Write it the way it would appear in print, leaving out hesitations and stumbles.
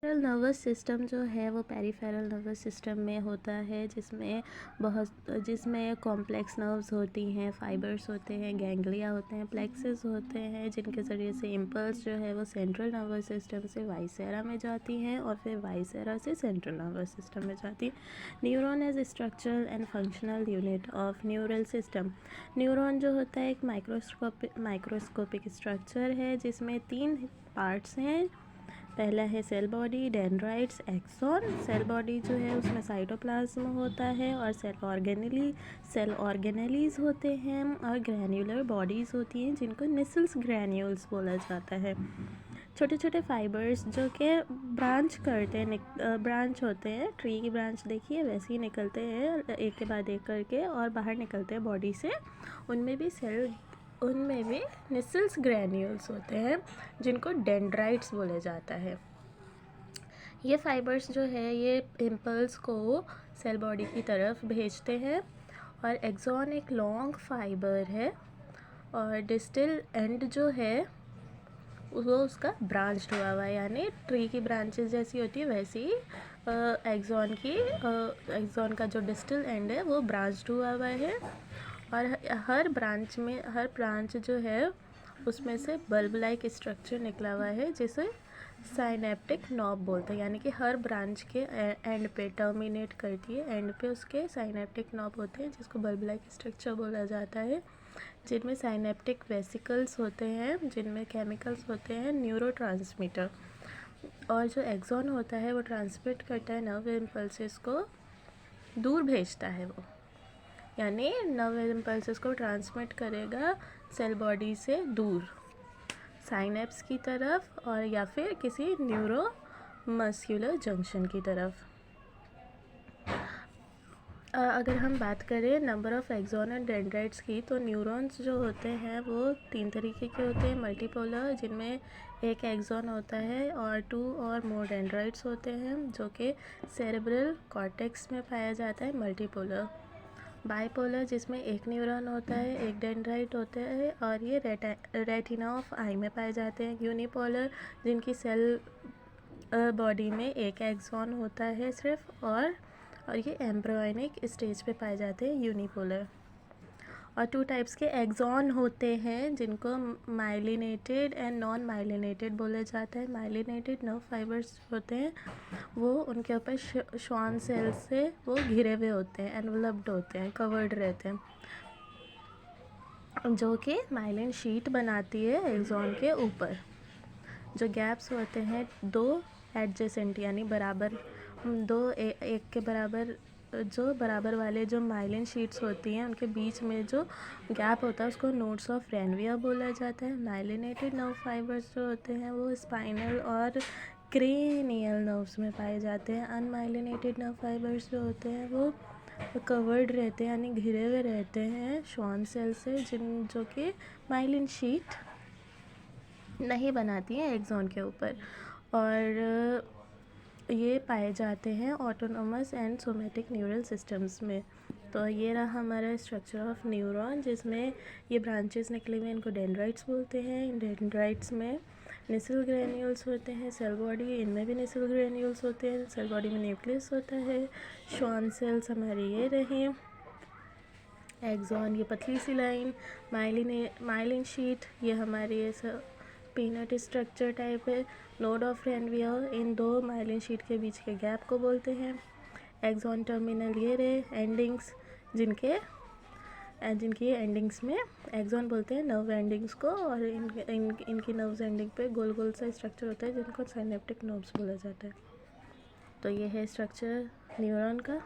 Peripheral nervous system जो है वो पेरिफेरल नर्वस सिस्टम में होता है, जिसमें कॉम्प्लेक्स नर्व्स होती हैं, फाइबर्स होते हैं, गैंग्लिया होते हैं, प्लेक्सेस होते हैं, जिनके ज़रिए से इम्पल्स जो है वो सेंट्रल नर्वस सिस्टम से वाइसेरा में जाती हैं और फिर वाइसेरा से सेंट्रल नर्वस सिस्टम में जाती है। Neuron as structural and functional unit of neural system. Neuron जो होता है एक माइक्रोस्कोपिक स्ट्रक्चर है जिसमें 3 पार्ट्स हैं। पहला है cell body, dendrites, axon. Cell body जो है उसमें साइटोप्लाज्म होता है और सेल ऑर्गेनेलीज होते हैं और ग्रैन्युलर बॉडीज़ होती हैं जिनको निसल्स ग्रैन्यूल्स बोला जाता है। छोटे छोटे फाइबर्स जो कि ब्रांच होते हैं, ट्री की ब्रांच देखिए वैसे ही निकलते हैं एक के बाद एक करके और बाहर निकलते हैं बॉडी से। उनमें भी निसल्स ग्रैन्यूल्स होते हैं जिनको डेंड्राइट्स बोला जाता है। ये फाइबर्स जो है ये इम्पल्स को सेल बॉडी की तरफ भेजते हैं और एक्सॉन एक लॉन्ग फाइबर है और डिस्टल एंड जो है वो उसका ब्रांच हुआ है, यानी ट्री की ब्रांचेस जैसी होती है वैसी एक्सॉन का जो डिस्टल एंड है वो ब्रांच हुआ है और हर ब्रांच जो है उसमें से बल्ब लाइक स्ट्रक्चर निकला हुआ है जिसे साइनेप्टिक नॉब बोलते हैं, यानी कि हर ब्रांच के एंड पे टर्मिनेट करती है, एंड पे उसके साइनेप्टिक नॉब होते हैं जिसको बल्ब लाइक स्ट्रक्चर बोला जाता है, जिनमें साइनेप्टिक वेसिकल्स होते हैं जिनमें केमिकल्स होते हैं न्यूरोट्रांसमीटर। और जो एक्सॉन होता है वो ट्रांसमिट करता है नर्व इम्पल्सेस को, दूर भेजता है वो, यानी नर्व इम्पल्सेस को ट्रांसमिट करेगा सेल बॉडी से दूर साइनेप्स की तरफ और या फिर किसी न्यूरो मस्कुलर जंक्शन की तरफ। अगर हम बात करें number of axon and dendrites की, तो न्यूरॉन्स जो होते हैं वो 3 तरीके के होते हैं। मल्टीपोलर, जिनमें एक एक्सॉन होता है और 2 और मोर डेंड्राइट्स होते हैं जो कि सेरेब्रल कॉर्टेक्स में पाया जाता है। मल्टीपोलर। बाइपोलर, जिसमें एक न्यूरॉन होता है, एक डेंड्राइट होता है और ये रेटिना ऑफ आई में पाए जाते हैं। यूनिपोलर, जिनकी सेल बॉडी में एक एक्सॉन होता है सिर्फ और ये एम्ब्रियोनिक स्टेज पे पाए जाते हैं। यूनिपोलर। और 2 टाइप्स के एक्सॉन होते हैं जिनको माइलिनेटेड एंड नॉन माइलिनेटेड बोला जाता है। माइलिनेटेड नर्व फाइबर्स होते हैं वो उनके ऊपर श्वान सेल से वो घिरे हुए होते हैं, एनवलप्ड होते हैं, कवर्ड रहते हैं, जो कि माइलिन शीट बनाती है एक्सॉन के ऊपर। जो गैप्स होते हैं 2 एडजेसेंट यानी बराबर, एक के बराबर, जो बराबर वाले जो माइलिन शीट्स होती हैं उनके बीच में जो गैप होता है उसको नोड्स ऑफ रैनवियर बोला जाता है। माइलिनेटेड नर्व फाइबर्स जो होते हैं वो स्पाइनल और क्रेनियल नर्व्स में पाए जाते हैं। अनमाइलिनेटेड नर्व फाइबर्स जो होते हैं वो कवर्ड रहते हैं यानी घिरे हुए रहते हैं श्वान सेल से, जो कि माइलिन शीट नहीं बनाती हैं एक्सॉन के ऊपर। और ये पाए जाते हैं autonomous and somatic neural systems में। तो ये रहा हमारा स्ट्रक्चर ऑफ न्यूरॉन, जिसमें ये ब्रांचेस निकले हुए इनको डेंड्राइट्स बोलते हैं। डेंड्राइट्स में निसल ग्रैन्यूल्स होते हैं। सेल बॉडी, इनमें भी निसल ग्रैन्यूल्स होते हैं। सेल बॉडी में न्यूक्लियस होता है। श्वान सेल्स हमारे ये रहे। एक्सॉन ये पतली सी लाइन, माइलिन शीट ये हमारी ऐसा पीनट स्ट्रक्चर टाइप है। Node of Ranvier in 2 myelin sheath के बीच के गैप को बोलते हैं। एक्सॉन टर्मिनल ये रहे एंडिंग्स, जिनकी एंडिंग्स में एक्सॉन बोलते हैं नर्व एंडिंग्स को, और इनकी नर्व्स एंडिंग पे गोल गोल सा स्ट्रक्चर होता है जिनको साइनेप्टिक नर्व्स बोला जाता है। तो ये है स्ट्रक्चर न्यूरॉन का।